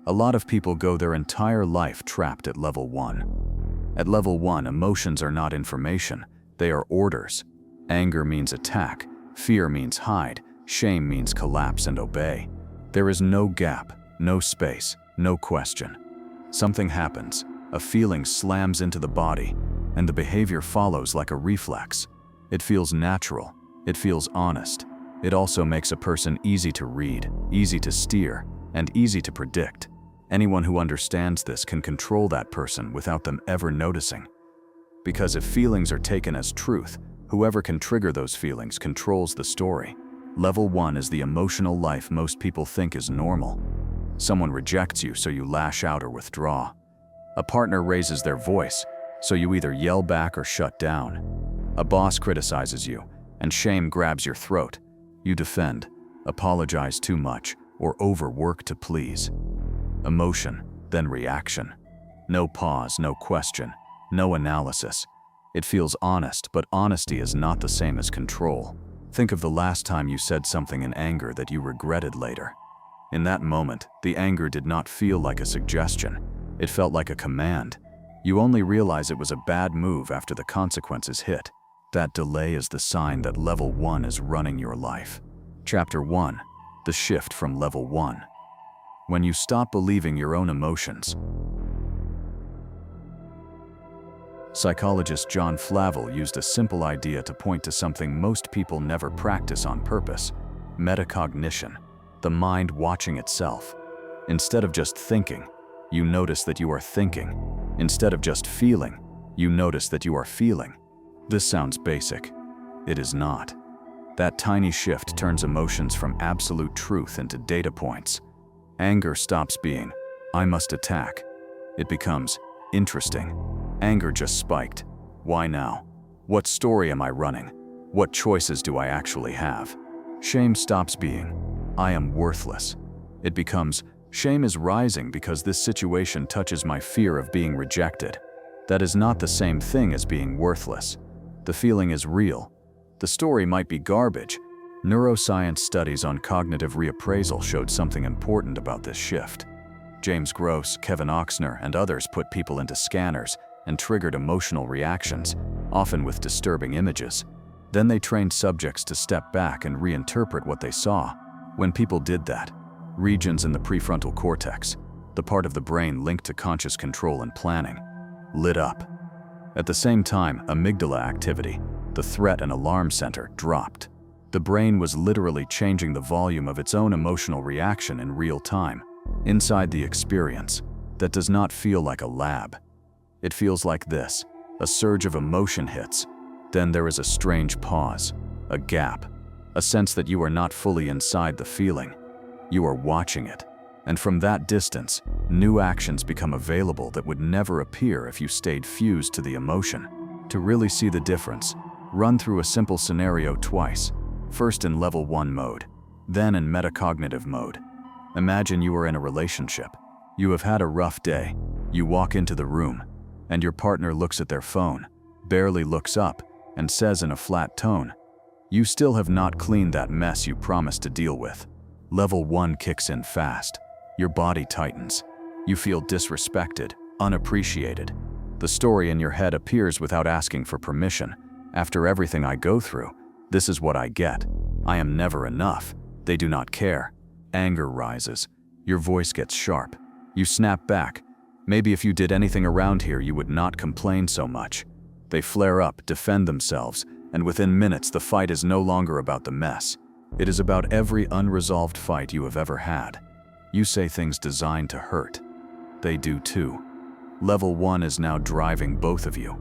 A lot of people go their entire life trapped at level 1. At level 1, emotions are not information, they are orders. Anger means attack, fear means hide, shame means collapse and obey. There is no gap, no space, no question. Something happens, a feeling slams into the body, and the behavior follows like a reflex. It feels natural, it feels honest. It also makes a person easy to read, easy to steer, and easy to predict. Anyone who understands this can control that person without them ever noticing. Because if feelings are taken as truth, whoever can trigger those feelings controls the story. Level 1 is the emotional life most people think is normal. Someone rejects you, so you lash out or withdraw. A partner raises their voice, so you either yell back or shut down. A boss criticizes you, and shame grabs your throat. You defend, apologize too much, or overwork to please. Emotion, then reaction. No pause, no question, no analysis. It feels honest, but honesty is not the same as control. Think of the last time you said something in anger that you regretted later. In that moment, the anger did not feel like a suggestion. It felt like a command. You only realize it was a bad move after the consequences hit. That delay is the sign that level 1 is running your life. Chapter 1. The shift from level 1. When you stop believing your own emotions. Psychologist John Flavel used a simple idea to point to something most people never practice on purpose: metacognition, the mind watching itself. Instead of just thinking, you notice that you are thinking. Instead of just feeling, you notice that you are feeling. This sounds basic. It is not. That tiny shift turns emotions from absolute truth into data points. Anger stops being, "I must attack." It becomes, "Interesting. Anger just spiked. Why now? What story am I running? What choices do I actually have?" Shame stops being, "I am worthless." It becomes, "Shame is rising because this situation touches my fear of being rejected." That is not the same thing as being worthless. The feeling is real. The story might be garbage. Neuroscience studies on cognitive reappraisal showed something important about this shift. James Gross, Kevin Oxner, and others put people into scanners and triggered emotional reactions, often with disturbing images. Then they trained subjects to step back and reinterpret what they saw. When people did that, regions in the prefrontal cortex, the part of the brain linked to conscious control and planning, lit up. At the same time, amygdala activity, the threat and alarm center, dropped. The brain was literally changing the volume of its own emotional reaction in real time. Inside the experience, that does not feel like a lab. It feels like this: a surge of emotion hits, then there is a strange pause, a gap, a sense that you are not fully inside the feeling. You are watching it, and from that distance, new actions become available that would never appear if you stayed fused to the emotion. To really see the difference, run through a simple scenario twice, first in level 1 mode, then in metacognitive mode. Imagine you are in a relationship. You have had a rough day. You walk into the room, and your partner looks at their phone, barely looks up, and says in a flat tone, "You still have not cleaned that mess you promised to deal with." Level 1 kicks in fast. Your body tightens. You feel disrespected, unappreciated. The story in your head appears without asking for permission. "After everything I go through, this is what I get. I am never enough. They do not care." Anger rises. Your voice gets sharp. You snap back. "Maybe if you did anything around here, you would not complain so much." They flare up, defend themselves, and within minutes the fight is no longer about the mess. It is about every unresolved fight you have ever had. You say things designed to hurt. They do too. Level 1 is now driving both of you.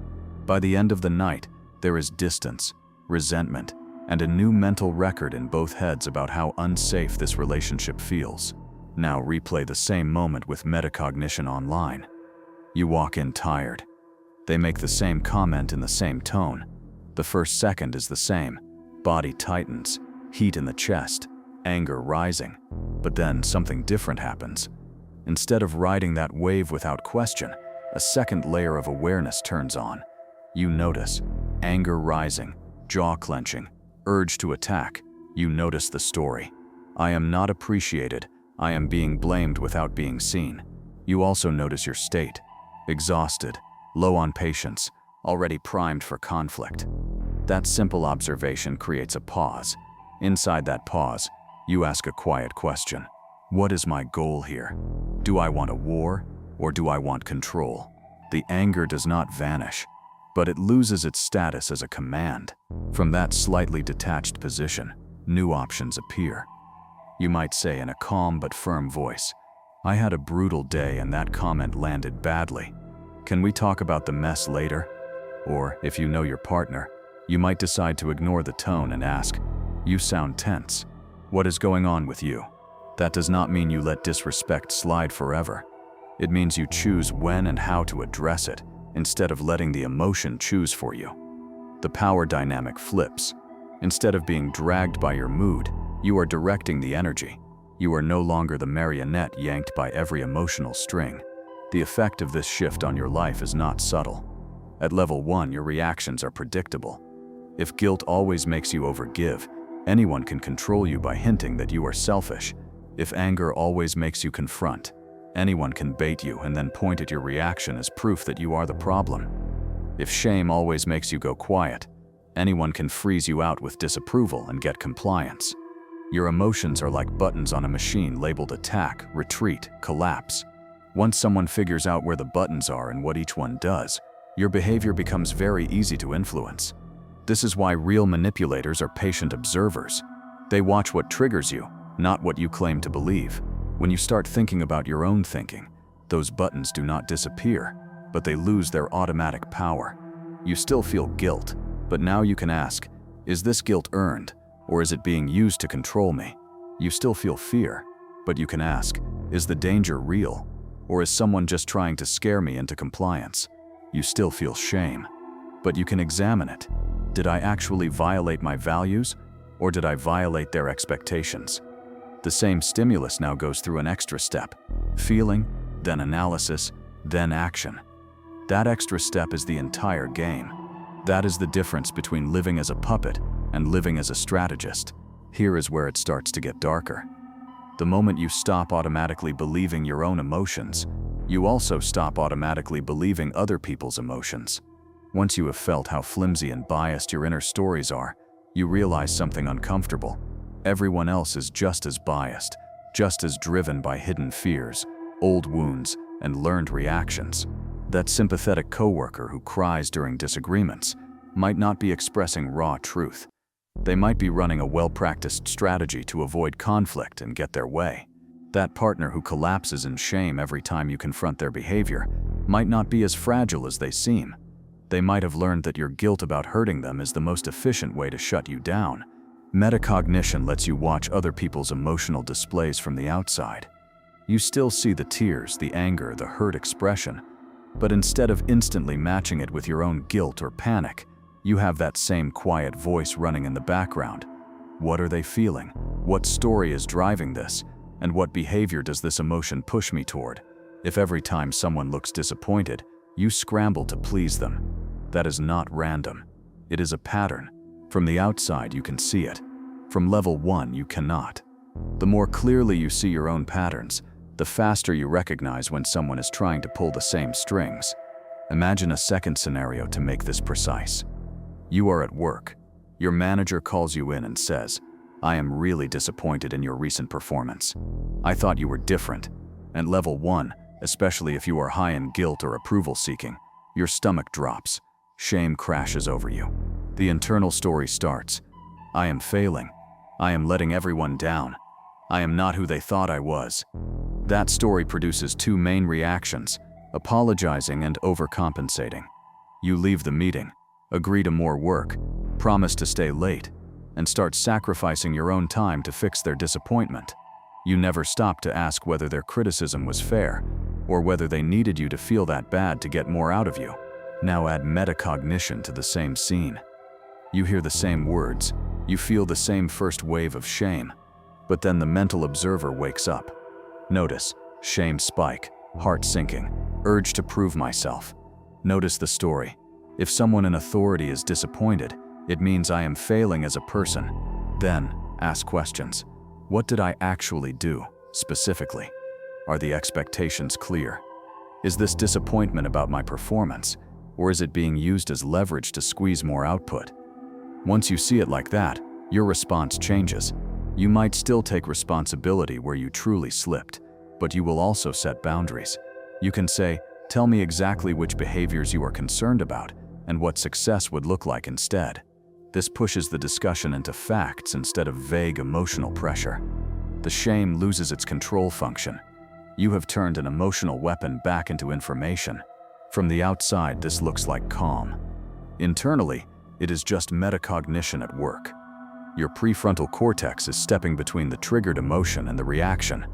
By the end of the night, there is distance, resentment, and a new mental record in both heads about how unsafe this relationship feels. Now replay the same moment with metacognition online. You walk in tired. They make the same comment in the same tone. The first second is the same. Body tightens, heat in the chest, anger rising. But then something different happens. Instead of riding that wave without question, a second layer of awareness turns on. You notice anger rising, jaw clenching, urge to attack. You notice the story. "I am not appreciated. I am being blamed without being seen. You also notice your state. Exhausted, low on patience, already primed for conflict. That simple observation creates a pause. Inside that pause, you ask a quiet question. What is my goal here? Do I want a war, or do I want control? The anger does not vanish, but it loses its status as a command. From that slightly detached position, new options appear. You might say in a calm but firm voice, I had a brutal day and that comment landed badly. Can we talk about the mess later? Or, if you know your partner, you might decide to ignore the tone and ask, you sound tense. What is going on with you? That does not mean you let disrespect slide forever. It means you choose when and how to address it, instead of letting the emotion choose for you. The power dynamic flips. Instead of being dragged by your mood, you are directing the energy. You are no longer the marionette yanked by every emotional string. The effect of this shift on your life is not subtle. At level 1, your reactions are predictable. If guilt always makes you overgive, anyone can control you by hinting that you are selfish. If anger always makes you confront, anyone can bait you and then point at your reaction as proof that you are the problem. If shame always makes you go quiet, anyone can freeze you out with disapproval and get compliance. Your emotions are like buttons on a machine labeled attack, retreat, collapse. Once someone figures out where the buttons are and what each one does, your behavior becomes very easy to influence. This is why real manipulators are patient observers. They watch what triggers you, not what you claim to believe. When you start thinking about your own thinking, those buttons do not disappear, but they lose their automatic power. You still feel guilt, but now you can ask, is this guilt earned, or is it being used to control me? You still feel fear, but you can ask, is the danger real, or is someone just trying to scare me into compliance? You still feel shame, but you can examine it. Did I actually violate my values, or did I violate their expectations? The same stimulus now goes through an extra step: feeling, then analysis, then action. That extra step is the entire game. That is the difference between living as a puppet and living as a strategist. Here is where it starts to get darker. The moment you stop automatically believing your own emotions, you also stop automatically believing other people's emotions. Once you have felt how flimsy and biased your inner stories are, you realize something uncomfortable. Everyone else is just as biased, just as driven by hidden fears, old wounds, and learned reactions. That sympathetic coworker who cries during disagreements might not be expressing raw truth. They might be running a well-practiced strategy to avoid conflict and get their way. That partner who collapses in shame every time you confront their behavior might not be as fragile as they seem. They might have learned that your guilt about hurting them is the most efficient way to shut you down. Metacognition lets you watch other people's emotional displays from the outside. You still see the tears, the anger, the hurt expression, but instead of instantly matching it with your own guilt or panic, you have that same quiet voice running in the background. What are they feeling? What story is driving this? And what behavior does this emotion push me toward? If every time someone looks disappointed, you scramble to please them, that is not random. It is a pattern. From the outside, you can see it. From level 1, you cannot. The more clearly you see your own patterns, the faster you recognize when someone is trying to pull the same strings. Imagine a second scenario to make this precise. You are at work. Your manager calls you in and says, I am really disappointed in your recent performance. I thought you were different. And level 1, especially if you are high in guilt or approval seeking, your stomach drops. Shame crashes over you. The internal story starts. I am failing. I am letting everyone down. I am not who they thought I was. That story produces two main reactions: apologizing and overcompensating. You leave the meeting, agree to more work, promise to stay late, and start sacrificing your own time to fix their disappointment. You never stop to ask whether their criticism was fair, or whether they needed you to feel that bad to get more out of you. Now add metacognition to the same scene. You hear the same words, you feel the same first wave of shame, but then the mental observer wakes up. Notice, shame spike, heart sinking, urge to prove myself. Notice the story. If someone in authority is disappointed, it means I am failing as a person. Then, ask questions. What did I actually do? Specifically, are the expectations clear? Is this disappointment about my performance, or is it being used as leverage to squeeze more output? Once you see it like that, your response changes. You might still take responsibility where you truly slipped, but you will also set boundaries. You can say, "Tell me exactly which behaviors you are concerned about and what success would look like instead." This pushes the discussion into facts instead of vague emotional pressure. The shame loses its control function. You have turned an emotional weapon back into information. From the outside, this looks like calm. Internally, it is just metacognition at work. Your prefrontal cortex is stepping between the triggered emotion and the reaction.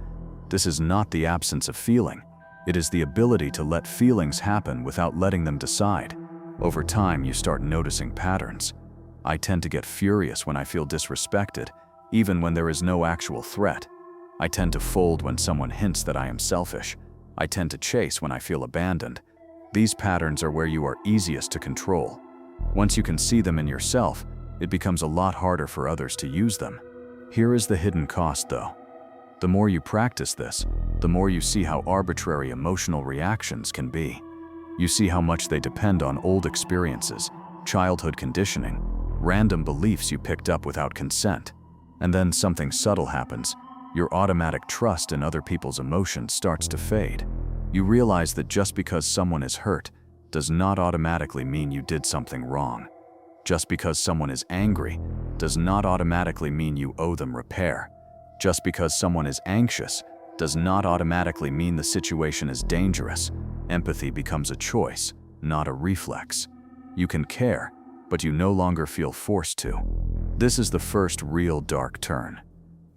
This is not the absence of feeling. It is the ability to let feelings happen without letting them decide. Over time, you start noticing patterns. I tend to get furious when I feel disrespected, even when there is no actual threat. I tend to fold when someone hints that I am selfish. I tend to chase when I feel abandoned. These patterns are where you are easiest to control. Once you can see them in yourself, it becomes a lot harder for others to use them. Here is the hidden cost, though. The more you practice this, the more you see how arbitrary emotional reactions can be. You see how much they depend on old experiences, childhood conditioning, random beliefs you picked up without consent. And then something subtle happens. Your automatic trust in other people's emotions starts to fade. You realize that just because someone is hurt does not automatically mean you did something wrong. Just because someone is angry does not automatically mean you owe them repair. Just because someone is anxious does not automatically mean the situation is dangerous. Empathy becomes a choice, not a reflex. You can care, but you no longer feel forced to. This is the first real dark turn.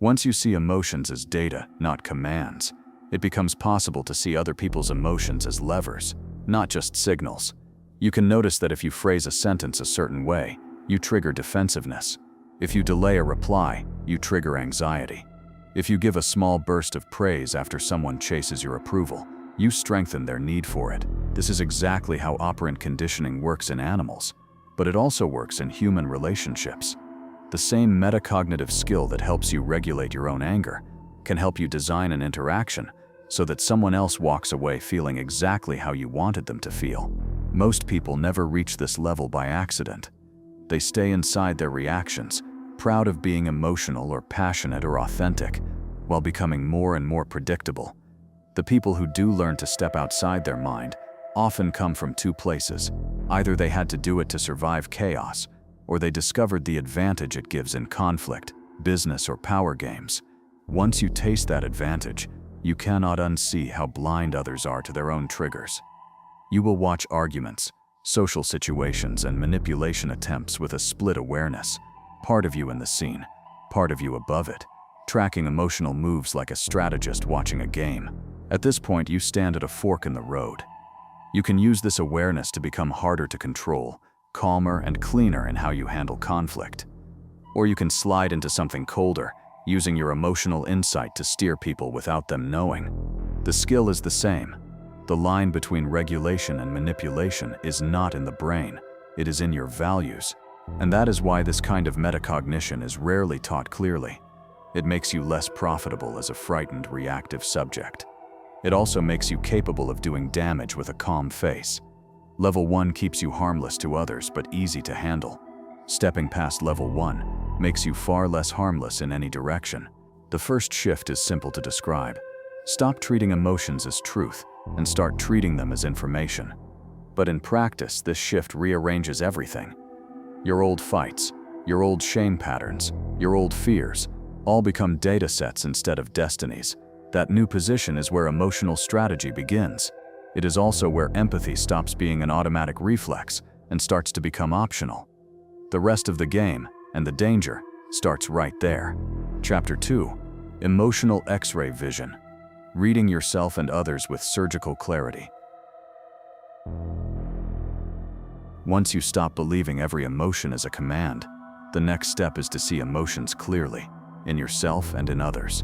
Once you see emotions as data, not commands, it becomes possible to see other people's emotions as levers, not just signals. You can notice that if you phrase a sentence a certain way, you trigger defensiveness. If you delay a reply, you trigger anxiety. If you give a small burst of praise after someone chases your approval, you strengthen their need for it. This is exactly how operant conditioning works in animals, but it also works in human relationships. The same metacognitive skill that helps you regulate your own anger can help you design an interaction so that someone else walks away feeling exactly how you wanted them to feel. Most people never reach this level by accident. They stay inside their reactions, proud of being emotional or passionate or authentic, while becoming more and more predictable. The people who do learn to step outside their mind often come from two places. Either they had to do it to survive chaos, or they discovered the advantage it gives in conflict, business, or power games. Once you taste that advantage, you cannot unsee how blind others are to their own triggers. You will watch arguments, social situations, and manipulation attempts with a split awareness. Part of you in the scene, part of you above it, tracking emotional moves like a strategist watching a game. At this point, you stand at a fork in the road. You can use this awareness to become harder to control, calmer and cleaner in how you handle conflict. Or you can slide into something colder, using your emotional insight to steer people without them knowing. The skill is the same. The line between regulation and manipulation is not in the brain, it is in your values. And that is why this kind of metacognition is rarely taught clearly. It makes you less profitable as a frightened, reactive subject. It also makes you capable of doing damage with a calm face. Level 1 keeps you harmless to others but easy to handle. Stepping past level 1 makes you far less harmless in any direction. The first shift is simple to describe. Stop treating emotions as truth and start treating them as information. But in practice, this shift rearranges everything. Your old fights, your old shame patterns, your old fears, all become data sets instead of destinies. That new position is where emotional strategy begins. It is also where empathy stops being an automatic reflex and starts to become optional. The rest of the game, and the danger, starts right there. Chapter 2. Emotional X-ray Vision. Reading yourself and others with surgical clarity. Once you stop believing every emotion is a command, the next step is to see emotions clearly, in yourself and in others.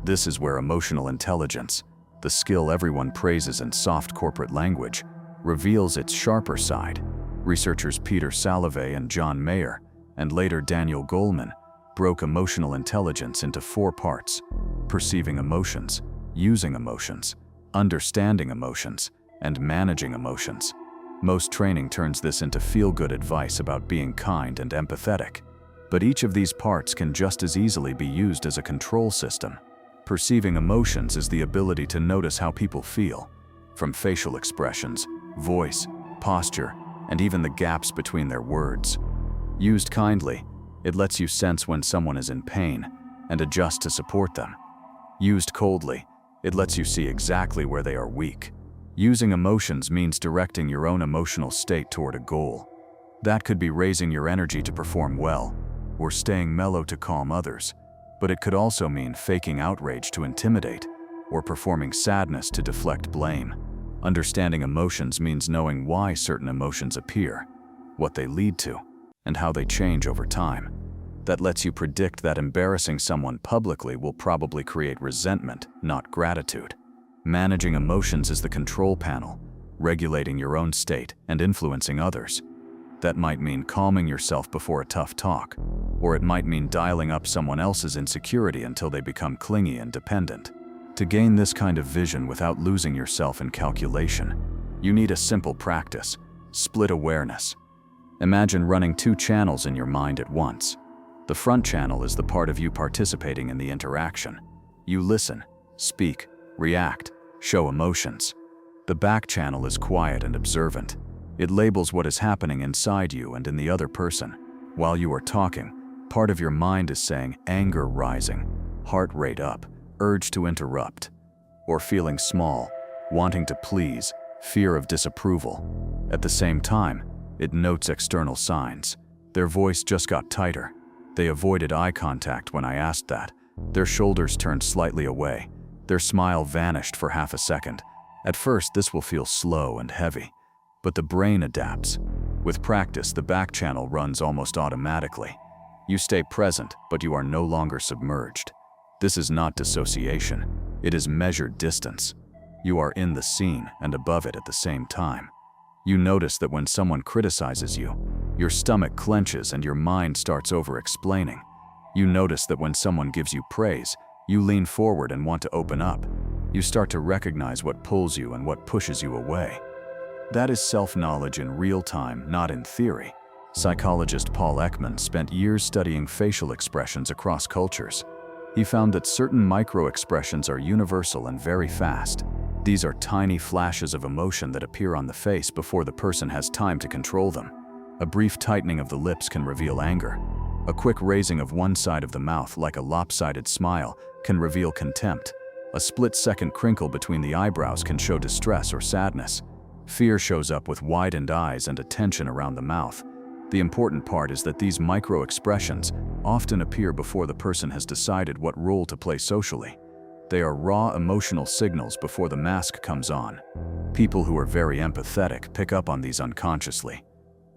This is where emotional intelligence, the skill everyone praises in soft corporate language, reveals its sharper side. Researchers Peter Salovey and John Mayer, and later Daniel Goleman, broke emotional intelligence into 4 parts: perceiving emotions, using emotions, understanding emotions, and managing emotions. Most training turns this into feel-good advice about being kind and empathetic. But each of these parts can just as easily be used as a control system. Perceiving emotions is the ability to notice how people feel, from facial expressions, voice, posture, and even the gaps between their words. Used kindly, it lets you sense when someone is in pain and adjust to support them. Used coldly, it lets you see exactly where they are weak. Using emotions means directing your own emotional state toward a goal. That could be raising your energy to perform well, or staying mellow to calm others. But it could also mean faking outrage to intimidate, or performing sadness to deflect blame. Understanding emotions means knowing why certain emotions appear, what they lead to, and how they change over time. That lets you predict that embarrassing someone publicly will probably create resentment, not gratitude. Managing emotions is the control panel, regulating your own state and influencing others. That might mean calming yourself before a tough talk, or it might mean dialing up someone else's insecurity until they become clingy and dependent. To gain this kind of vision without losing yourself in calculation, you need a simple practice: split awareness. Imagine running 2 channels in your mind at once. The front channel is the part of you participating in the interaction. You listen, speak, react, show emotions. The back channel is quiet and observant. It labels what is happening inside you and in the other person. While you are talking, part of your mind is saying anger rising, heart rate up, urge to interrupt, or feeling small, wanting to please, fear of disapproval. At the same time, it notes external signs. Their voice just got tighter. They avoided eye contact when I asked that. Their shoulders turned slightly away. Their smile vanished for half a second. At first, this will feel slow and heavy, but the brain adapts. With practice, the back channel runs almost automatically. You stay present, but you are no longer submerged. This is not dissociation. It is measured distance. You are in the scene and above it at the same time. You notice that when someone criticizes you, your stomach clenches and your mind starts over-explaining. You notice that when someone gives you praise, you lean forward and want to open up. You start to recognize what pulls you and what pushes you away. That is self-knowledge in real time, not in theory. Psychologist Paul Ekman spent years studying facial expressions across cultures. He found that certain micro-expressions are universal and very fast. These are tiny flashes of emotion that appear on the face before the person has time to control them. A brief tightening of the lips can reveal anger. A quick raising of one side of the mouth, like a lopsided smile, can reveal contempt. A split-second crinkle between the eyebrows can show distress or sadness. Fear shows up with widened eyes and a tension around the mouth. The important part is that these micro-expressions often appear before the person has decided what role to play socially. They are raw emotional signals before the mask comes on. People who are very empathetic pick up on these unconsciously.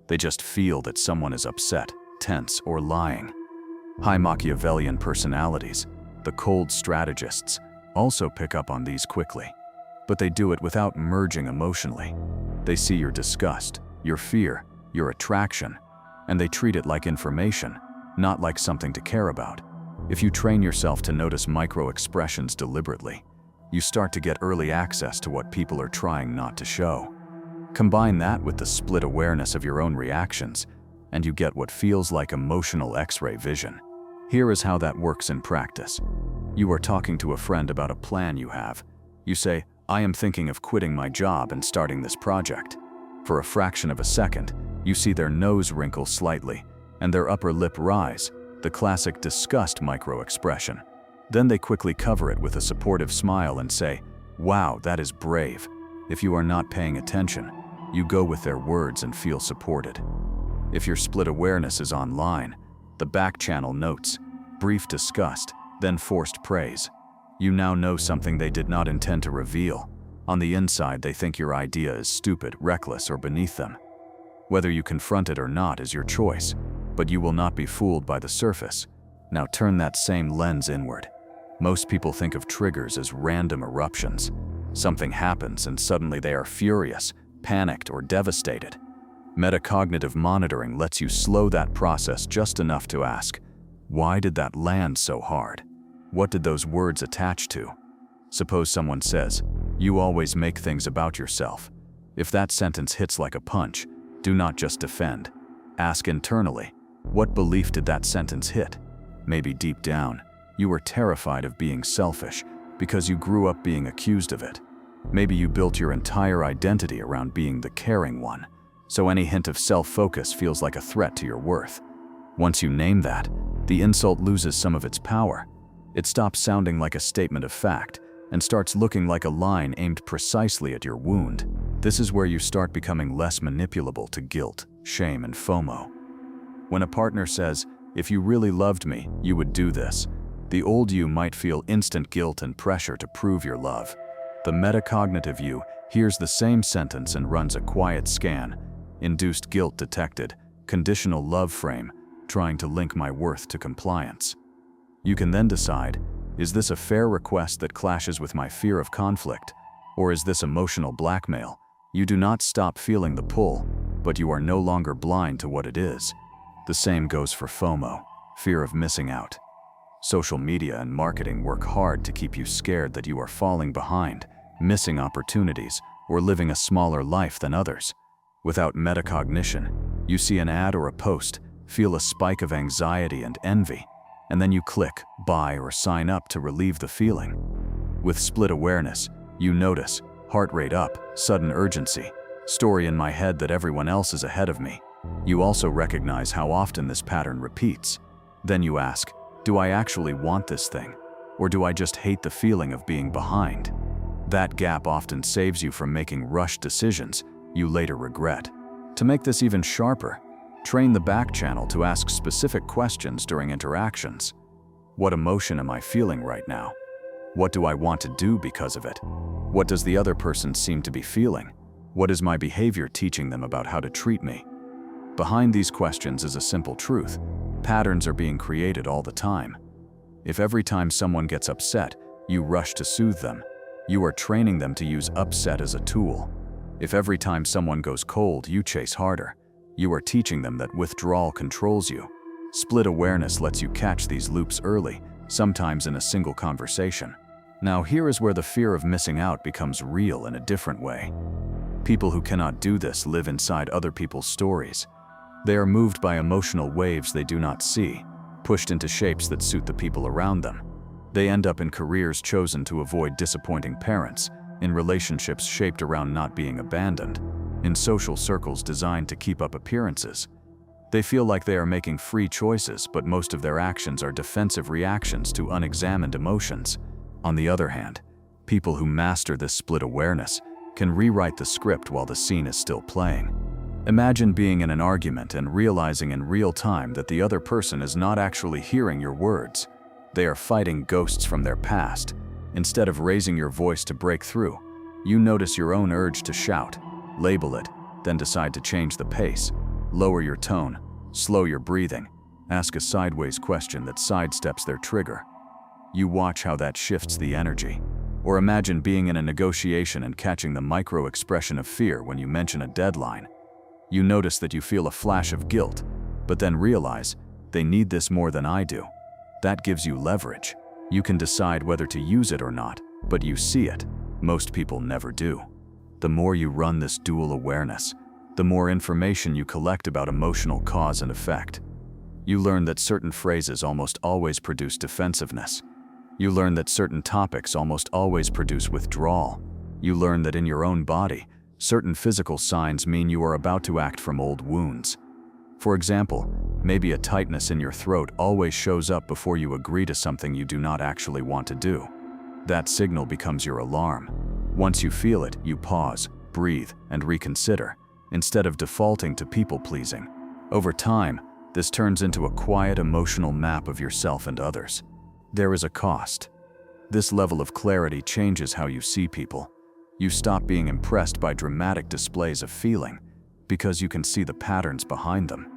They just feel that someone is upset, tense, or lying. High Machiavellian personalities, the cold strategists, also pick up on these quickly. But they do it without merging emotionally. They see your disgust, your fear, your attraction, and they treat it like information, not like something to care about. If you train yourself to notice micro-expressions deliberately, you start to get early access to what people are trying not to show. Combine that with the split awareness of your own reactions, and you get what feels like emotional X-ray vision. Here is how that works in practice. You are talking to a friend about a plan you have. You say, "I am thinking of quitting my job and starting this project." For a fraction of a second, you see their nose wrinkle slightly and their upper lip rise, the classic disgust micro-expression. Then they quickly cover it with a supportive smile and say, "Wow, that is brave." If you are not paying attention, you go with their words and feel supported. If your split awareness is online, the back channel notes brief disgust, then forced praise. You now know something they did not intend to reveal. On the inside, they think your idea is stupid, reckless, or beneath them. Whether you confront it or not is your choice, but you will not be fooled by the surface. Now turn that same lens inward. Most people think of triggers as random eruptions. Something happens and suddenly they are furious, panicked, or devastated. Metacognitive monitoring lets you slow that process just enough to ask, Why did that land so hard? What did those words attach to? Suppose someone says, "You always make things about yourself." If that sentence hits like a punch, do not just defend. Ask internally, what belief did that sentence hit? Maybe deep down, you were terrified of being selfish because you grew up being accused of it. Maybe you built your entire identity around being the caring one, so any hint of self-focus feels like a threat to your worth. Once you name that, the insult loses some of its power. It stops sounding like a statement of fact and starts looking like a line aimed precisely at your wound. This is where you start becoming less manipulable to guilt, shame, and FOMO. When a partner says, "If you really loved me, you would do this," the old you might feel instant guilt and pressure to prove your love. The metacognitive you hears the same sentence and runs a quiet scan. Induced guilt detected, conditional love frame, trying to link my worth to compliance. You can then decide, is this a fair request that clashes with my fear of conflict? Or is this emotional blackmail? You do not stop feeling the pull, but you are no longer blind to what it is. The same goes for FOMO, fear of missing out. Social media and marketing work hard to keep you scared that you are falling behind, missing opportunities, or living a smaller life than others. Without metacognition, you see an ad or a post, feel a spike of anxiety and envy, and then you click buy or sign up to relieve the feeling. With split awareness, you notice heart rate up, sudden urgency, story in my head that everyone else is ahead of me. You also recognize how often this pattern repeats. Then you ask, do I actually want this thing? Or do I just hate the feeling of being behind? That gap often saves you from making rushed decisions you later regret. To make this even sharper, train the back channel to ask specific questions during interactions. What emotion am I feeling right now? What do I want to do because of it? What does the other person seem to be feeling? What is my behavior teaching them about how to treat me? Behind these questions is a simple truth. Patterns are being created all the time. If every time someone gets upset, you rush to soothe them, you are training them to use upset as a tool. If every time someone goes cold, you chase harder, you are teaching them that withdrawal controls you. Split awareness lets you catch these loops early, sometimes in a single conversation. Now here is where the fear of missing out becomes real in a different way. People who cannot do this live inside other people's stories. They are moved by emotional waves they do not see, pushed into shapes that suit the people around them. They end up in careers chosen to avoid disappointing parents, in relationships shaped around not being abandoned, in social circles designed to keep up appearances. They feel like they are making free choices, but most of their actions are defensive reactions to unexamined emotions. On the other hand, people who master this split awareness can rewrite the script while the scene is still playing. Imagine being in an argument and realizing in real time that the other person is not actually hearing your words. They are fighting ghosts from their past. Instead of raising your voice to break through, you notice your own urge to shout, label it, then decide to change the pace. Lower your tone, slow your breathing, ask a sideways question that sidesteps their trigger. You watch how that shifts the energy. Or imagine being in a negotiation and catching the micro-expression of fear when you mention a deadline. You notice that you feel a flash of guilt, but then realize, they need this more than I do. That gives you leverage. You can decide whether to use it or not, but you see it. Most people never do. The more you run this dual awareness, the more information you collect about emotional cause and effect. You learn that certain phrases almost always produce defensiveness. You learn that certain topics almost always produce withdrawal. You learn that in your own body, certain physical signs mean you are about to act from old wounds. For example, maybe a tightness in your throat always shows up before you agree to something you do not actually want to do. That signal becomes your alarm. Once you feel it, you pause, breathe, and reconsider, instead of defaulting to people-pleasing. Over time, this turns into a quiet emotional map of yourself and others. There is a cost. This level of clarity changes how you see people. You stop being impressed by dramatic displays of feeling, because you can see the patterns behind them.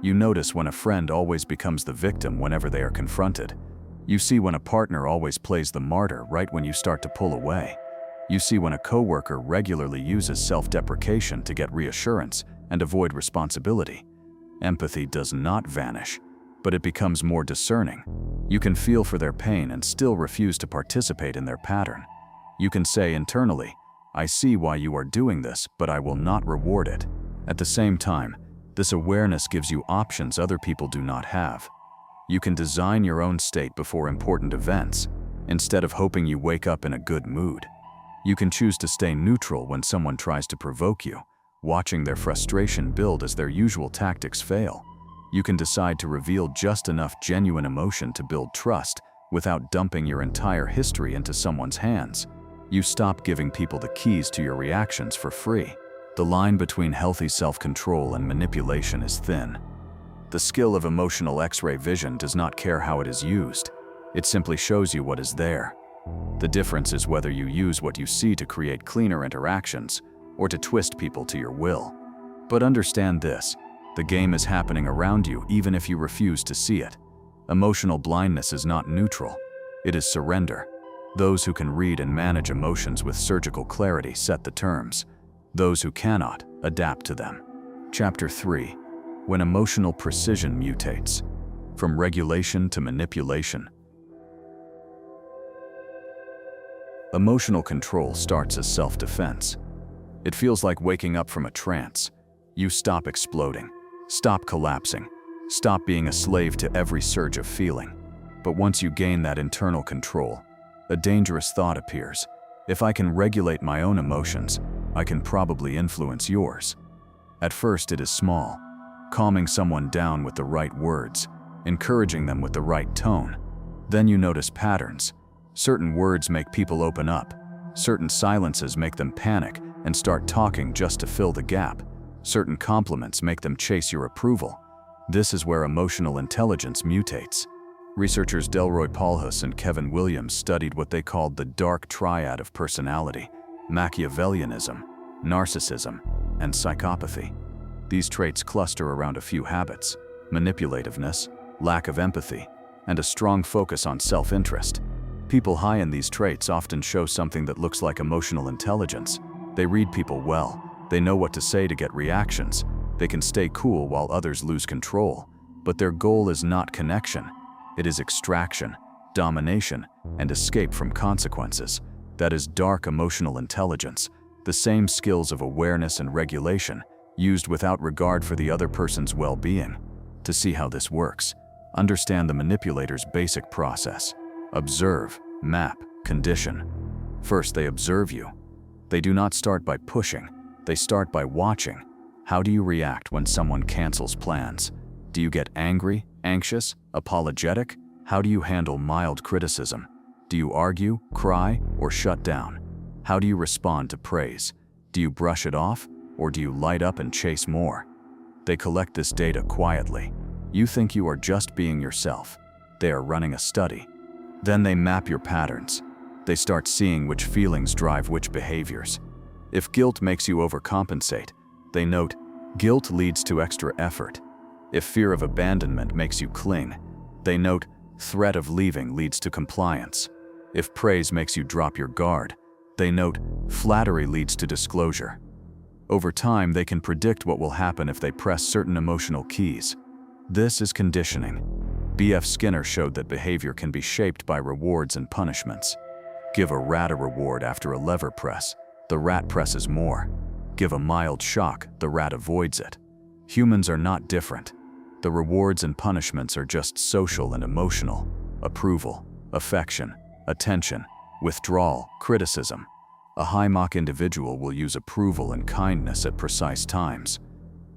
You notice when a friend always becomes the victim whenever they are confronted. You see when a partner always plays the martyr right when you start to pull away. You see when a coworker regularly uses self-deprecation to get reassurance and avoid responsibility. Empathy does not vanish, but it becomes more discerning. You can feel for their pain and still refuse to participate in their pattern. You can say internally, "I see why you are doing this, but I will not reward it." At the same time, this awareness gives you options other people do not have. You can design your own state before important events, instead of hoping you wake up in a good mood. You can choose to stay neutral when someone tries to provoke you, watching their frustration build as their usual tactics fail. You can decide to reveal just enough genuine emotion to build trust without dumping your entire history into someone's hands. You stop giving people the keys to your reactions for free. The line between healthy self-control and manipulation is thin. The skill of emotional X-ray vision does not care how it is used. It simply shows you what is there. The difference is whether you use what you see to create cleaner interactions or to twist people to your will. But understand this, the game is happening around you even if you refuse to see it. Emotional blindness is not neutral. It is surrender. Those who can read and manage emotions with surgical clarity set the terms. Those who cannot, adapt to them. Chapter 3. When emotional precision mutates. From regulation to manipulation. Emotional control starts as self-defense. It feels like waking up from a trance. You stop exploding, stop collapsing, stop being a slave to every surge of feeling. But once you gain that internal control, a dangerous thought appears. If I can regulate my own emotions, I can probably influence yours. At first it is small, calming someone down with the right words, encouraging them with the right tone. Then you notice patterns. Certain words make people open up. Certain silences make them panic and start talking just to fill the gap. Certain compliments make them chase your approval. This is where emotional intelligence mutates. Researchers Delroy Paulhus and Kevin Williams studied what they called the dark triad of personality: Machiavellianism, narcissism, and psychopathy. These traits cluster around a few habits: manipulativeness, lack of empathy, and a strong focus on self-interest. People high in these traits often show something that looks like emotional intelligence. They read people well. They know what to say to get reactions. They can stay cool while others lose control. But their goal is not connection. It is extraction, domination, and escape from consequences. That is dark emotional intelligence, the same skills of awareness and regulation, used without regard for the other person's well-being. To see how this works, understand the manipulator's basic process. Observe, map, condition. First, they observe you. They do not start by pushing. They start by watching. How do you react when someone cancels plans? Do you get angry, anxious, apologetic? How do you handle mild criticism? Do you argue, cry, or shut down? How do you respond to praise? Do you brush it off, or do you light up and chase more? They collect this data quietly. You think you are just being yourself. They are running a study. Then they map your patterns. They start seeing which feelings drive which behaviors. If guilt makes you overcompensate, they note, guilt leads to extra effort. If fear of abandonment makes you cling, they note, threat of leaving leads to compliance. If praise makes you drop your guard, they note, flattery leads to disclosure. Over time, they can predict what will happen if they press certain emotional keys. This is conditioning. B.F. Skinner showed that behavior can be shaped by rewards and punishments. Give a rat a reward after a lever press, the rat presses more. Give a mild shock, the rat avoids it. Humans are not different. The rewards and punishments are just social and emotional: approval, affection, attention, withdrawal, criticism. A high-Mach individual will use approval and kindness at precise times.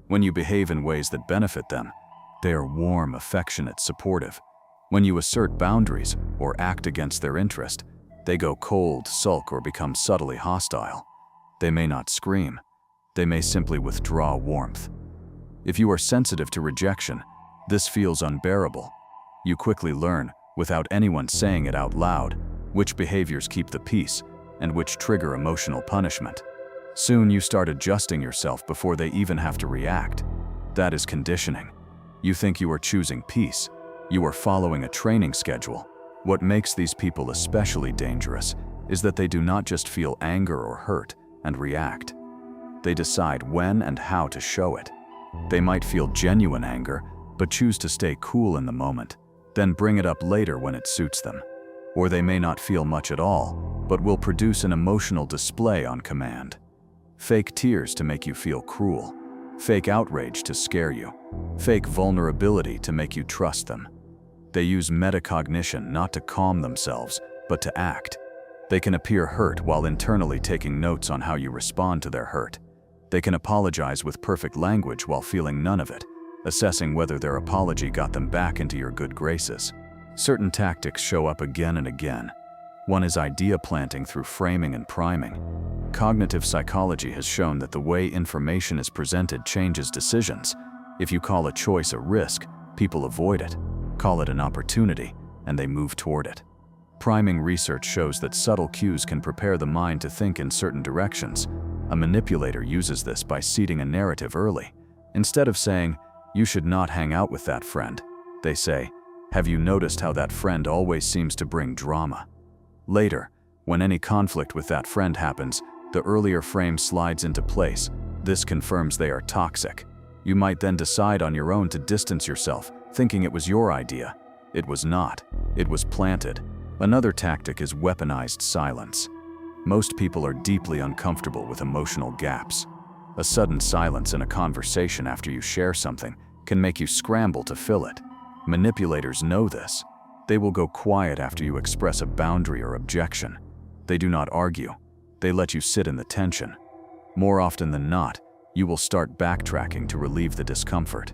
When you behave in ways that benefit them, they are warm, affectionate, supportive. When you assert boundaries or act against their interest, they go cold, sulk, or become subtly hostile. They may not scream. They may simply withdraw warmth. If you are sensitive to rejection, this feels unbearable. You quickly learn, without anyone saying it out loud, which behaviors keep the peace and which trigger emotional punishment. Soon you start adjusting yourself before they even have to react. That is conditioning. You think you are choosing peace. You are following a training schedule. What makes these people especially dangerous is that they do not just feel anger or hurt and react. They decide when and how to show it. They might feel genuine anger, but choose to stay cool in the moment, then bring it up later when it suits them. Or they may not feel much at all, but will produce an emotional display on command. Fake tears to make you feel cruel. Fake outrage to scare you. Fake vulnerability to make you trust them. They use metacognition not to calm themselves, but to act. They can appear hurt while internally taking notes on how you respond to their hurt. They can apologize with perfect language while feeling none of it, assessing whether their apology got them back into your good graces. Certain tactics show up again and again. One is idea planting through framing and priming. Cognitive psychology has shown that the way information is presented changes decisions. If you call a choice a risk, people avoid it. Call it an opportunity, and they move toward it. Priming research shows that subtle cues can prepare the mind to think in certain directions. A manipulator uses this by seeding a narrative early. Instead of saying, "You should not hang out with that friend," they say, "Have you noticed how that friend always seems to bring drama?" Later, when any conflict with that friend happens, the earlier frame slides into place. This confirms they are toxic. You might then decide on your own to distance yourself, thinking it was your idea. It was not. It was planted. Another tactic is weaponized silence. Most people are deeply uncomfortable with emotional gaps. A sudden silence in a conversation after you share something can make you scramble to fill it. Manipulators know this. They will go quiet after you express a boundary or objection. They do not argue. They let you sit in the tension. More often than not, you will start backtracking to relieve the discomfort.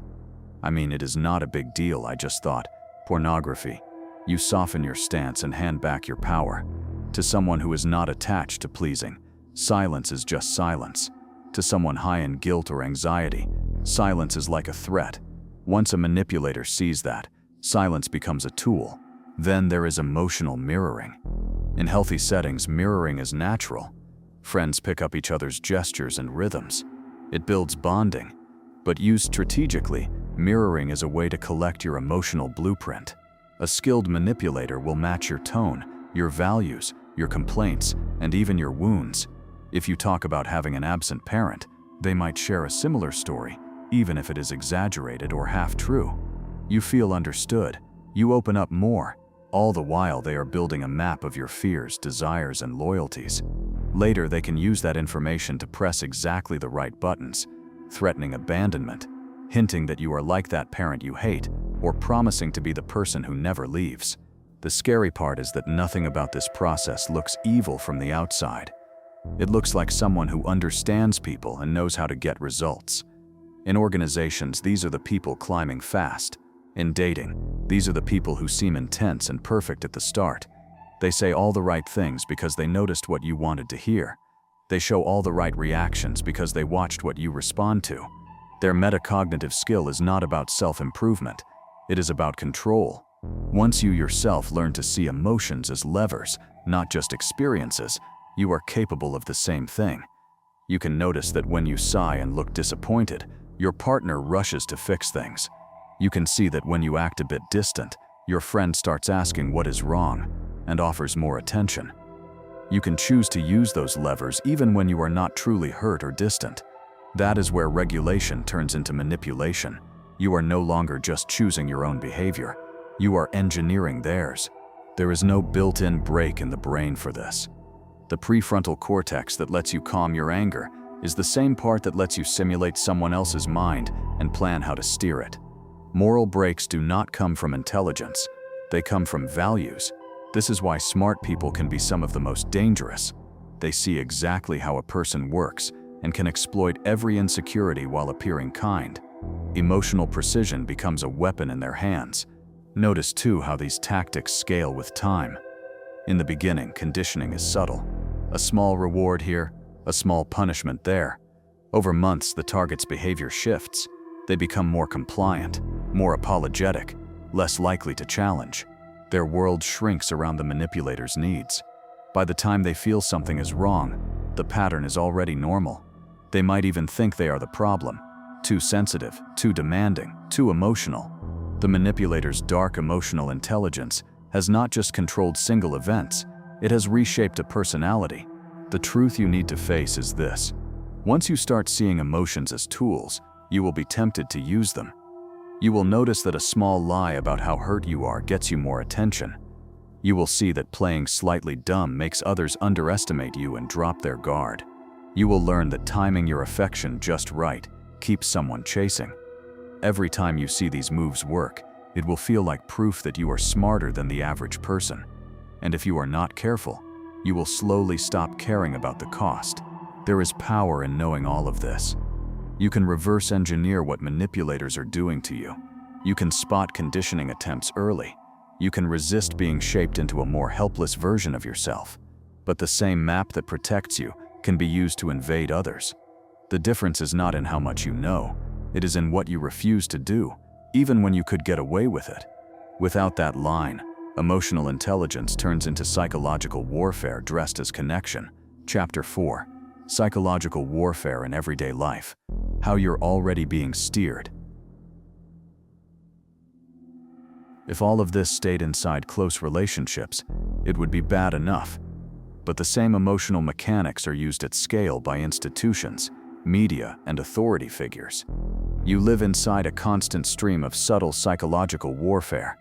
"I mean, it is not a big deal, I just thought." Pornography. You soften your stance and hand back your power. To someone who is not attached to pleasing, silence is just silence. To someone high in guilt or anxiety, silence is like a threat. Once a manipulator sees that, silence becomes a tool. Then there is emotional mirroring. In healthy settings, mirroring is natural. Friends pick up each other's gestures and rhythms. It builds bonding. But used strategically, mirroring is a way to collect your emotional blueprint. A skilled manipulator will match your tone, your values, your complaints, and even your wounds. If you talk about having an absent parent, they might share a similar story, even if it is exaggerated or half true. You feel understood. You open up more. All the while they are building a map of your fears, desires, and loyalties. Later, they can use that information to press exactly the right buttons, threatening abandonment, hinting that you are like that parent you hate, or promising to be the person who never leaves. The scary part is that nothing about this process looks evil from the outside. It looks like someone who understands people and knows how to get results. In organizations, these are the people climbing fast. In dating, these are the people who seem intense and perfect at the start. They say all the right things because they noticed what you wanted to hear. They show all the right reactions because they watched what you respond to. Their metacognitive skill is not about self-improvement. It is about control. Once you yourself learn to see emotions as levers, not just experiences, you are capable of the same thing. You can notice that when you sigh and look disappointed, your partner rushes to fix things. You can see that when you act a bit distant, your friend starts asking what is wrong and offers more attention. You can choose to use those levers even when you are not truly hurt or distant. That is where regulation turns into manipulation. You are no longer just choosing your own behavior. You are engineering theirs. There is no built-in break in the brain for this. The prefrontal cortex that lets you calm your anger is the same part that lets you simulate someone else's mind and plan how to steer it. Moral breaks do not come from intelligence. They come from values. This is why smart people can be some of the most dangerous. They see exactly how a person works and can exploit every insecurity while appearing kind. Emotional precision becomes a weapon in their hands. Notice too how these tactics scale with time. In the beginning, conditioning is subtle. A small reward here, a small punishment there. Over months, the target's behavior shifts. They become more compliant, more apologetic, less likely to challenge. Their world shrinks around the manipulator's needs. By the time they feel something is wrong, the pattern is already normal. They might even think they are the problem. Too sensitive, too demanding, too emotional. The manipulator's dark emotional intelligence has not just controlled single events, it has reshaped a personality. The truth you need to face is this. Once you start seeing emotions as tools, you will be tempted to use them. You will notice that a small lie about how hurt you are gets you more attention. You will see that playing slightly dumb makes others underestimate you and drop their guard. You will learn that timing your affection just right keeps someone chasing. Every time you see these moves work, it will feel like proof that you are smarter than the average person. And if you are not careful, you will slowly stop caring about the cost. There is power in knowing all of this. You can reverse engineer what manipulators are doing to you. You can spot conditioning attempts early. You can resist being shaped into a more helpless version of yourself. But the same map that protects you can be used to invade others. The difference is not in how much you know, it is in what you refuse to do, even when you could get away with it. Without that line, emotional intelligence turns into psychological warfare dressed as connection. Chapter 4. Psychological Warfare in Everyday Life. How you're already being steered. If all of this stayed inside close relationships, it would be bad enough. But the same emotional mechanics are used at scale by institutions, media, and authority figures. You live inside a constant stream of subtle psychological warfare,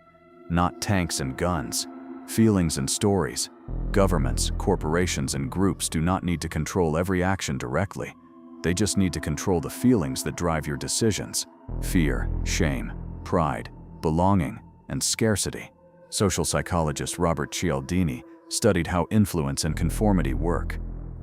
not tanks and guns, feelings and stories. Governments, corporations, and groups do not need to control every action directly. They just need to control the feelings that drive your decisions: fear, shame, pride, belonging, and scarcity. Social psychologist Robert Cialdini studied how influence and conformity work.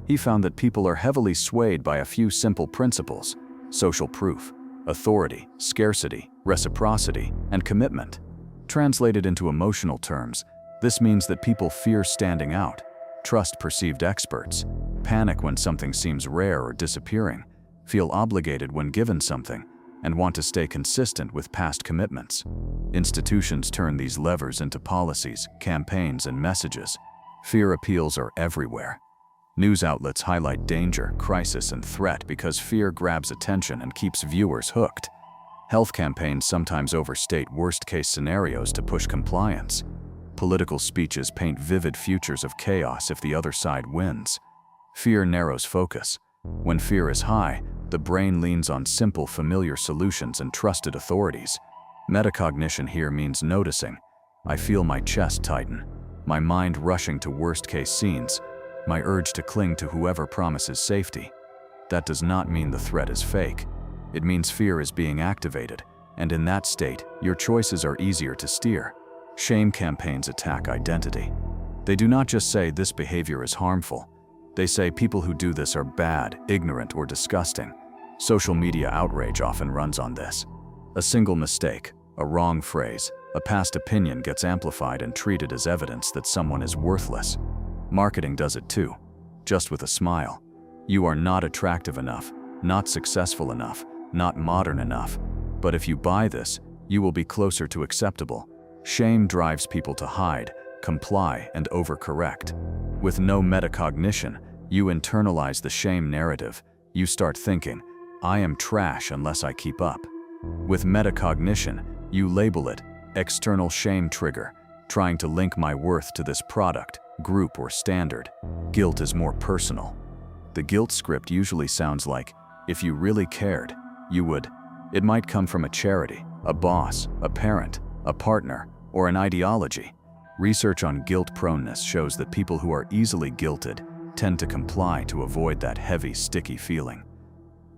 He found that people are heavily swayed by a few simple principles: social proof, authority, scarcity, reciprocity, and commitment. Translated into emotional terms, this means that people fear standing out, trust perceived experts, panic when something seems rare or disappearing, feel obligated when given something, and want to stay consistent with past commitments. Institutions turn these levers into policies, campaigns, and messages. Fear appeals are everywhere. News outlets highlight danger, crisis, and threat because fear grabs attention and keeps viewers hooked. Health campaigns sometimes overstate worst-case scenarios to push compliance. Political speeches paint vivid futures of chaos if the other side wins. Fear narrows focus. When fear is high, the brain leans on simple, familiar solutions and trusted authorities. Metacognition here means noticing. I feel my chest tighten, my mind rushing to worst-case scenes, my urge to cling to whoever promises safety. That does not mean the threat is fake. It means fear is being activated, and in that state, your choices are easier to steer. Shame campaigns attack identity. They do not just say this behavior is harmful. They say people who do this are bad, ignorant, or disgusting. Social media outrage often runs on this. A single mistake, a wrong phrase, a past opinion gets amplified and treated as evidence that someone is worthless. Marketing does it too, just with a smile. You are not attractive enough, not successful enough, not modern enough. But if you buy this, you will be closer to acceptable. Shame drives people to hide, comply, and overcorrect. With no metacognition, you internalize the shame narrative. You start thinking, I am trash unless I keep up. With metacognition, you label it external shame trigger, trying to link my worth to this product, group, or standard. Guilt is more personal. The guilt script usually sounds like, if you really cared, you would. It might come from a charity, a boss, a parent, a partner, or an ideology. Research on guilt proneness shows that people who are easily guilted tend to comply to avoid that heavy, sticky feeling.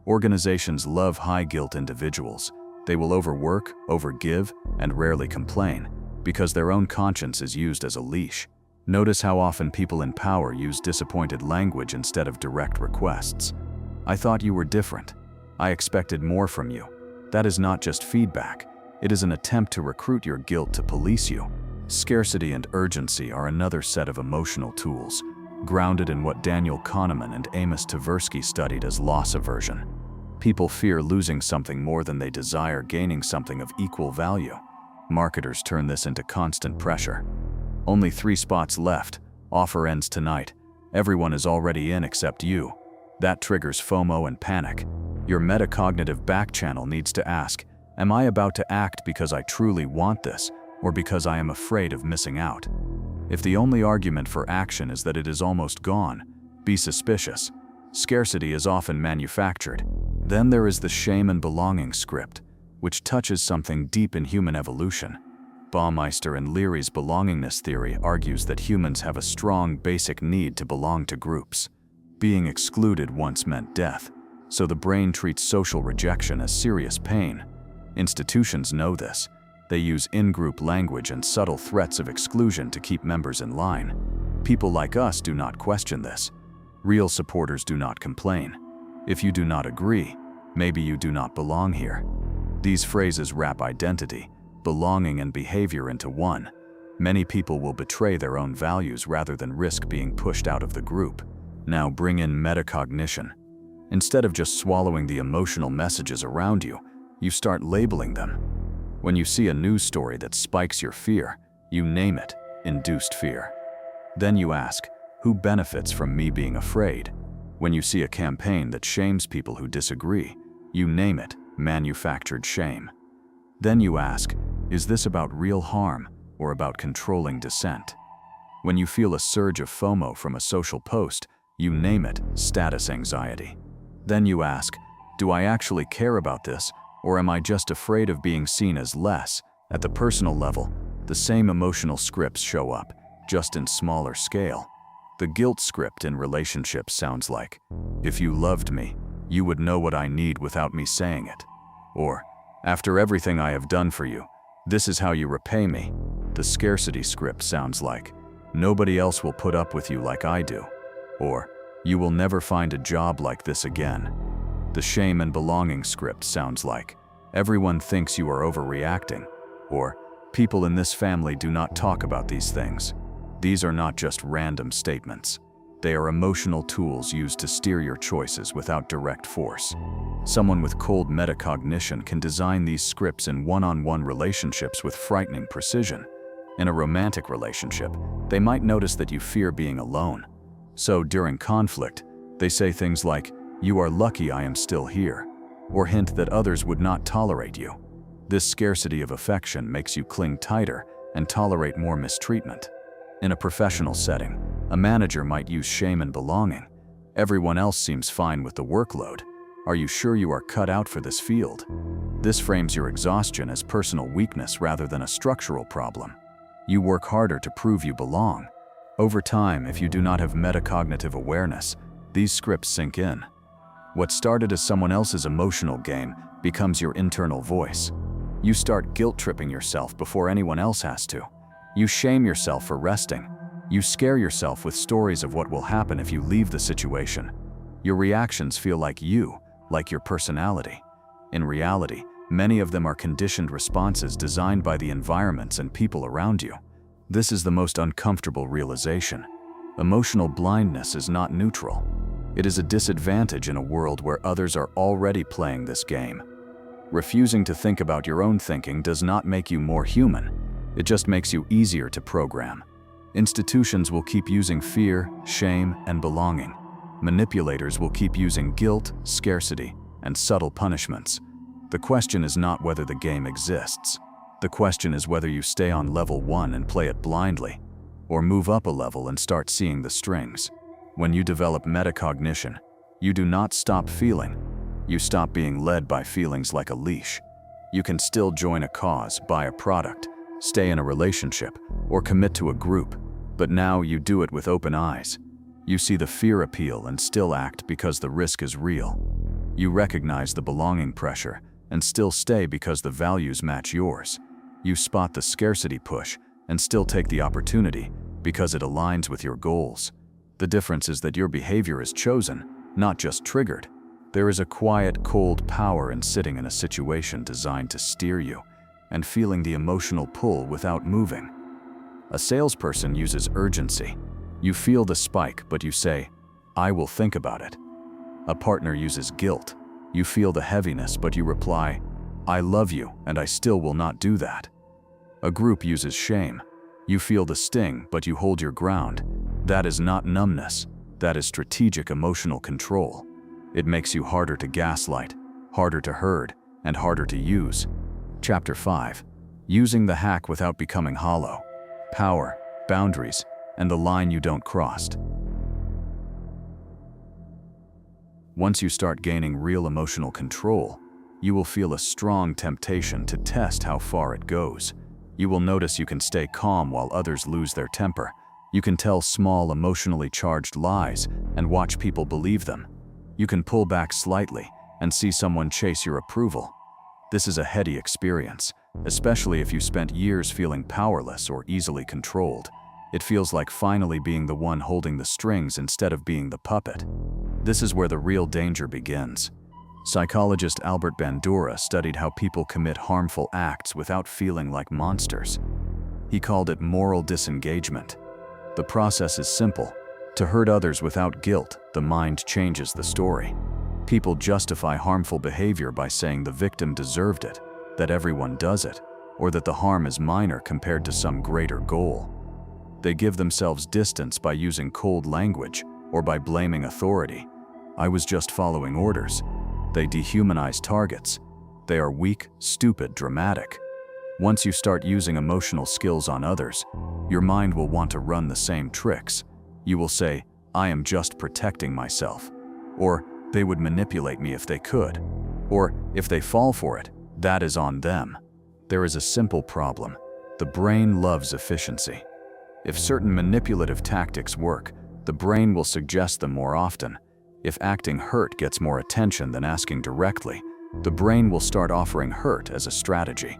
Organizations love high guilt individuals. They will overwork, overgive, and rarely complain because their own conscience is used as a leash. Notice how often people in power use disappointed language instead of direct requests. I thought you were different. I expected more from you. That is not just feedback. It is an attempt to recruit your guilt to police you. Scarcity and urgency are another set of emotional tools, grounded in what Daniel Kahneman and Amos Tversky studied as loss aversion. People fear losing something more than they desire gaining something of equal value. Marketers turn this into constant pressure. Only 3 spots left. Offer ends tonight. Everyone is already in except you. That triggers FOMO and panic. Your metacognitive back channel needs to ask, am I about to act because I truly want this, or because I am afraid of missing out? If the only argument for action is that it is almost gone, be suspicious. Scarcity is often manufactured. Then there is the shame and belonging script. which touches something deep in human evolution. Baumeister and Leary's belongingness theory argues that humans have a strong basic need to belong to groups. Being excluded once meant death, so the brain treats social rejection as serious pain. Institutions know this. They use in-group language and subtle threats of exclusion to keep members in line. People like us do not question this. Real supporters do not complain. If you do not agree, maybe you do not belong here. These phrases wrap identity, belonging, and behavior into one. Many people will betray their own values rather than risk being pushed out of the group. Now bring in metacognition. Instead of just swallowing the emotional messages around you, you start labeling them. When you see a news story that spikes your fear, you name it, induced fear. Then you ask, who benefits from me being afraid? When you see a campaign that shames people who disagree, you name it, manufactured shame. Then you ask, is this about real harm or about controlling dissent? When you feel a surge of FOMO from a social post, you name it, status anxiety. Then you ask, do I actually care about this, or am I just afraid of being seen as less? At the personal level, the same emotional scripts show up, just in smaller scale. The guilt script in relationships sounds like, if you loved me, you would know what I need without me saying it. Or, after everything I have done for you, this is how you repay me. The scarcity script sounds like, nobody else will put up with you like I do. Or, you will never find a job like this again. The shame and belonging script sounds like, everyone thinks you are overreacting. Or, people in this family do not talk about these things. These are not just random statements. They are emotional tools used to steer your choices without direct force. Someone with cold metacognition can design these scripts in one-on-one relationships with frightening precision. In a romantic relationship, they might notice that you fear being alone. So during conflict, they say things like, you are lucky I am still here, or hint that others would not tolerate you. This scarcity of affection makes you cling tighter and tolerate more mistreatment. In a professional setting, a manager might use shame and belonging. Everyone else seems fine with the workload. Are you sure you are cut out for this field? This frames your exhaustion as personal weakness rather than a structural problem. You work harder to prove you belong. Over time, if you do not have metacognitive awareness, these scripts sink in. What started as someone else's emotional game becomes your internal voice. You start guilt-tripping yourself before anyone else has to. You shame yourself for resting. You scare yourself with stories of what will happen if you leave the situation. Your reactions feel like you, like your personality. In reality, many of them are conditioned responses designed by the environments and people around you. This is the most uncomfortable realization. Emotional blindness is not neutral. It is a disadvantage in a world where others are already playing this game. Refusing to think about your own thinking does not make you more human. It just makes you easier to program. Institutions will keep using fear, shame, and belonging. Manipulators will keep using guilt, scarcity, and subtle punishments. The question is not whether the game exists. The question is whether you stay on level 1 and play it blindly, or move up a level and start seeing the strings. When you develop metacognition, you do not stop feeling. You stop being led by feelings like a leash. You can still join a cause, buy a product, stay in a relationship, or commit to a group, but now you do it with open eyes. You see the fear appeal and still act because the risk is real. You recognize the belonging pressure and still stay because the values match yours. You spot the scarcity push and still take the opportunity because it aligns with your goals. The difference is that your behavior is chosen, not just triggered. There is a quiet, cold power in sitting in a situation designed to steer you and feeling the emotional pull without moving. A salesperson uses urgency. You feel the spike, but you say, I will think about it. A partner uses guilt. You feel the heaviness, but you reply, I love you, and I still will not do that. A group uses shame. You feel the sting, but you hold your ground. That is not numbness. That is strategic emotional control. It makes you harder to gaslight, harder to herd, and harder to use. Chapter 5. Using the hack without becoming hollow. Power, boundaries, and the line you don't cross. Once you start gaining real emotional control, you will feel a strong temptation to test how far it goes. You will notice you can stay calm while others lose their temper. You can tell small, emotionally charged lies and watch people believe them. You can pull back slightly and see someone chase your approval. This is a heady experience, especially if you spent years feeling powerless or easily controlled. It feels like finally being the one holding the strings instead of being the puppet. This is where the real danger begins. Psychologist Albert Bandura studied how people commit harmful acts without feeling like monsters. He called it moral disengagement. The process is simple. To hurt others without guilt, the mind changes the story. People justify harmful behavior by saying the victim deserved it, that everyone does it, or that the harm is minor compared to some greater goal. They give themselves distance by using cold language or by blaming authority. I was just following orders. They dehumanize targets. They are weak, stupid, dramatic. Once you start using emotional skills on others, your mind will want to run the same tricks. You will say, I am just protecting myself. Or, they would manipulate me if they could. Or, if they fall for it, that is on them. There is a simple problem. The brain loves efficiency. If certain manipulative tactics work, the brain will suggest them more often. If acting hurt gets more attention than asking directly, the brain will start offering hurt as a strategy.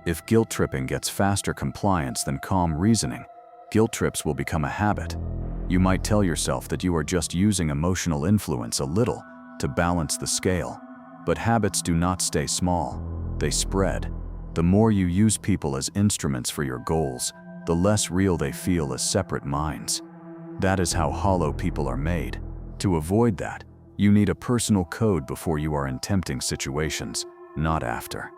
If guilt tripping gets faster compliance than calm reasoning, guilt trips will become a habit. You might tell yourself that you are just using emotional influence a little to balance the scale. But habits do not stay small, they spread. The more you use people as instruments for your goals, the less real they feel as separate minds. That is how hollow people are made. To avoid that, you need a personal code before you are in tempting situations, not after.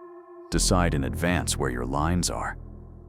Decide in advance where your lines are.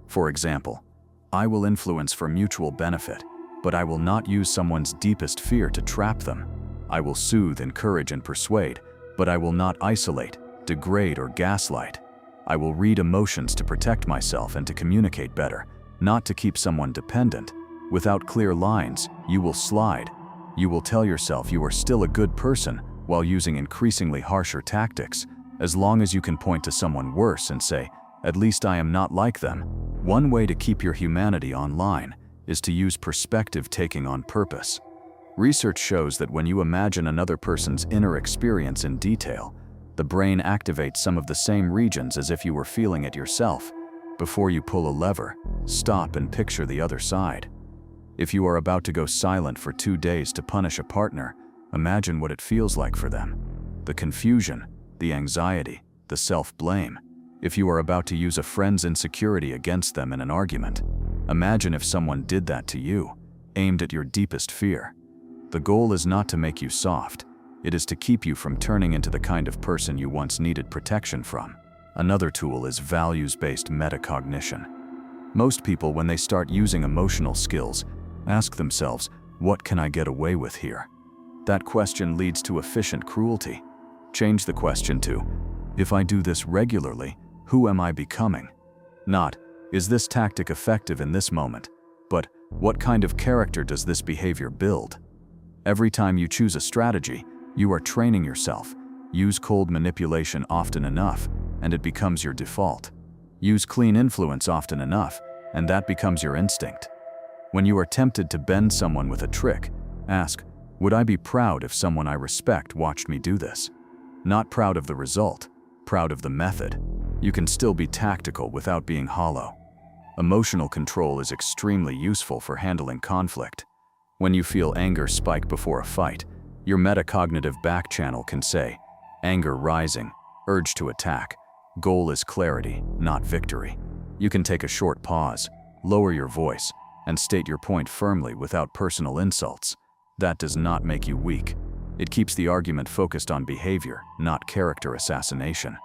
For example, I will influence for mutual benefit, but I will not use someone's deepest fear to trap them. I will soothe, encourage, and persuade, but I will not isolate, degrade, or gaslight. I will read emotions to protect myself and to communicate better, not to keep someone dependent. Without clear lines, you will slide. You will tell yourself you are still a good person while using increasingly harsher tactics, as long as you can point to someone worse and say, at least I am not like them. One way to keep your humanity online is to use perspective taking on purpose. Research shows that when you imagine another person's inner experience in detail, the brain activates some of the same regions as if you were feeling it yourself. Before you pull a lever, stop and picture the other side. If you are about to go silent for 2 days to punish a partner, imagine what it feels like for them. The confusion, the anxiety, the self-blame. If you are about to use a friend's insecurity against them in an argument, imagine if someone did that to you, aimed at your deepest fear. The goal is not to make you soft. It is to keep you from turning into the kind of person you once needed protection from. Another tool is values-based metacognition. Most people, when they start using emotional skills, ask themselves, what can I get away with here? That question leads to efficient cruelty. Change the question to, if I do this regularly, who am I becoming? Not, is this tactic effective in this moment? But, what kind of character does this behavior build? Every time you choose a strategy, you are training yourself. Use cold manipulation often enough, and it becomes your default. Use clean influence often enough, and that becomes your instinct. When you are tempted to bend someone with a trick, ask, would I be proud if someone I respect watched me do this? Not proud of the result, proud of the method. You can still be tactical without being hollow. Emotional control is extremely useful for handling conflict. When you feel anger spike before a fight, your metacognitive back channel can say, anger rising, urge to attack. Goal is clarity, not victory. You can take a short pause, lower your voice, and state your point firmly without personal insults. That does not make you weak. It keeps the argument focused on behavior, not character assassination.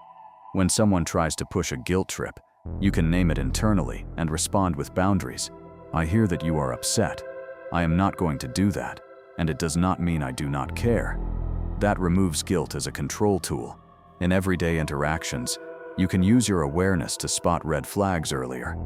When someone tries to push a guilt trip, you can name it internally and respond with boundaries. I hear that you are upset. I am not going to do that, and it does not mean I do not care. That removes guilt as a control tool. In everyday interactions, you can use your awareness to spot red flags earlier.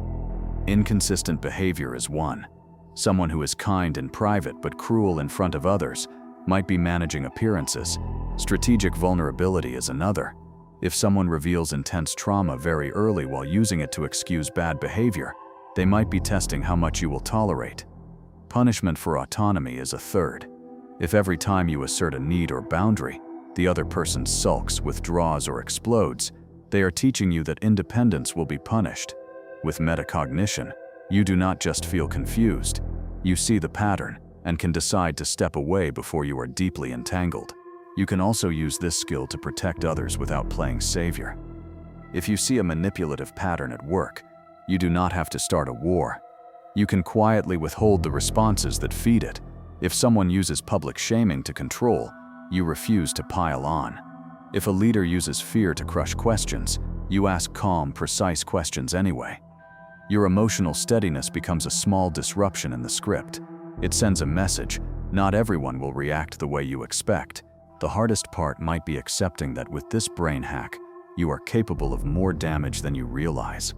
Inconsistent behavior is one. Someone who is kind in private but cruel in front of others might be managing appearances. Strategic vulnerability is another. If someone reveals intense trauma very early while using it to excuse bad behavior, they might be testing how much you will tolerate. Punishment for autonomy is a third. If every time you assert a need or boundary, the other person sulks, withdraws, or explodes, they are teaching you that independence will be punished. With metacognition, you do not just feel confused. You see the pattern and can decide to step away before you are deeply entangled. You can also use this skill to protect others without playing savior. If you see a manipulative pattern at work, you do not have to start a war. You can quietly withhold the responses that feed it. If someone uses public shaming to control, you refuse to pile on. If a leader uses fear to crush questions, you ask calm, precise questions anyway. Your emotional steadiness becomes a small disruption in the script. It sends a message. Not everyone will react the way you expect. The hardest part might be accepting that with this brain hack, you are capable of more damage than you realize.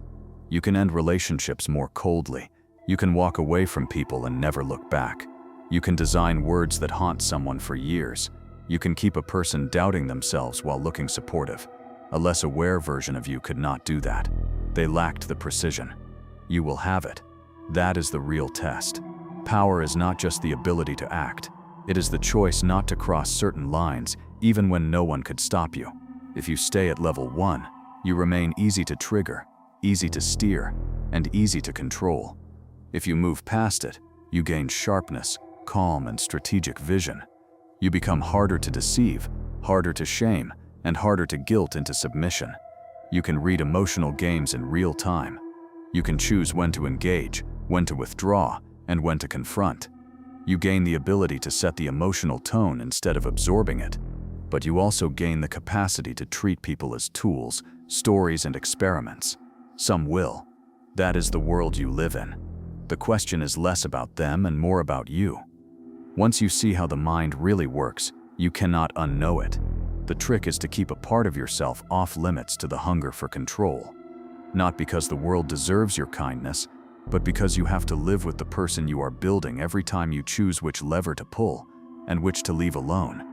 You can end relationships more coldly. You can walk away from people and never look back. You can design words that haunt someone for years. You can keep a person doubting themselves while looking supportive. A less aware version of you could not do that. They lacked the precision. You will have it. That is the real test. Power is not just the ability to act. It is the choice not to cross certain lines, even when no one could stop you. If you stay at level 1, you remain easy to trigger, easy to steer, and easy to control. If you move past it, you gain sharpness, calm, and strategic vision. You become harder to deceive, harder to shame, and harder to guilt into submission. You can read emotional games in real time. You can choose when to engage, when to withdraw, and when to confront. You gain the ability to set the emotional tone instead of absorbing it, but you also gain the capacity to treat people as tools, stories, and experiments. Some will. That is the world you live in. The question is less about them and more about you. Once you see how the mind really works, you cannot unknow it. The trick is to keep a part of yourself off limits to the hunger for control. Not because the world deserves your kindness, but because you have to live with the person you are building every time you choose which lever to pull and which to leave alone.